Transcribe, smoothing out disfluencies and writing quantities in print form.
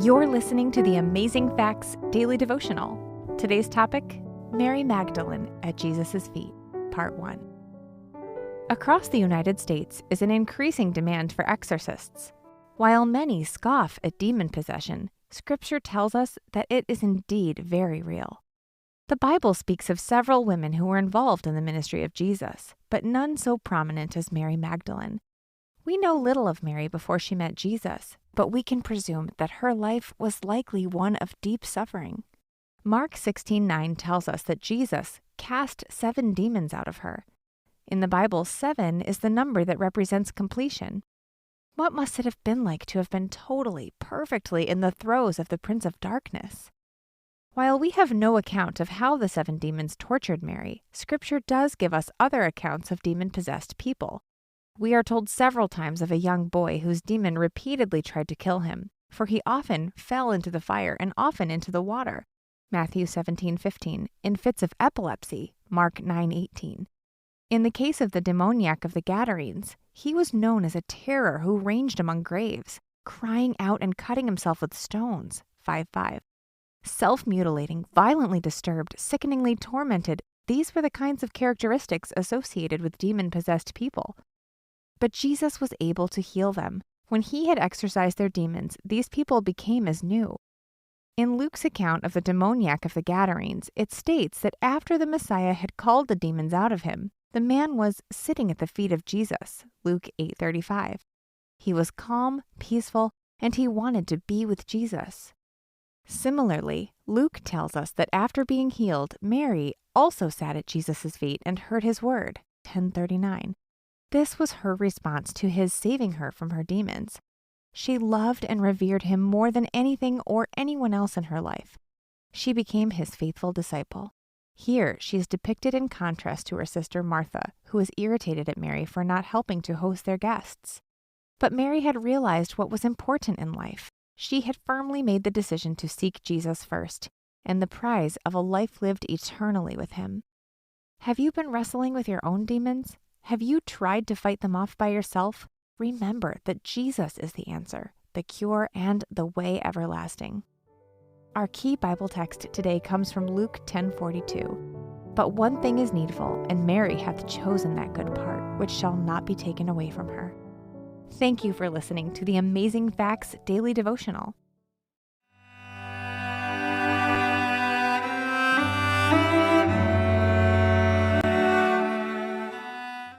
You're listening to the Amazing Facts Daily Devotional. Today's topic, Mary Magdalene at Jesus' feet, Part 1. Across the United States is an increasing demand for exorcists. While many scoff at demon possession, Scripture tells us that it is indeed very real. The Bible speaks of several women who were involved in the ministry of Jesus, but none so prominent as Mary Magdalene. We know little of Mary before she met Jesus, but we can presume that her life was likely one of deep suffering. Mark 16:9 tells us that Jesus cast 7 demons out of her. In the Bible, 7 is the number that represents completion. What must it have been like to have been totally, perfectly in the throes of the Prince of Darkness? While we have no account of how the 7 demons tortured Mary, Scripture does give us other accounts of demon-possessed people. We are told several times of a young boy whose demon repeatedly tried to kill him, for he often fell into the fire and often into the water. Matthew 17:15, in fits of epilepsy, Mark 9:18. In the case of the demoniac of the Gadarenes, he was known as a terror who ranged among graves, crying out and cutting himself with stones, 5:5. Self-mutilating, violently disturbed, sickeningly tormented, these were the kinds of characteristics associated with demon-possessed people. But Jesus was able to heal them. When he had exorcised their demons, these people became as new. In Luke's account of the demoniac of the Gadarenes, it states that after the Messiah had called the demons out of him, the man was sitting at the feet of Jesus, Luke 8:35. He was calm, peaceful, and he wanted to be with Jesus. Similarly, Luke tells us that after being healed, Mary also sat at Jesus' feet and heard his word, 10:39. This was her response to his saving her from her demons. She loved and revered him more than anything or anyone else in her life. She became his faithful disciple. Here, she is depicted in contrast to her sister Martha, who was irritated at Mary for not helping to host their guests. But Mary had realized what was important in life. She had firmly made the decision to seek Jesus first, and the prize of a life lived eternally with him. Have you been wrestling with your own demons? Have you tried to fight them off by yourself? Remember that Jesus is the answer, the cure, and the way everlasting. Our key Bible text today comes from Luke 10:42. But one thing is needful, and Mary hath chosen that good part, which shall not be taken away from her. Thank you for listening to the Amazing Facts Daily Devotional.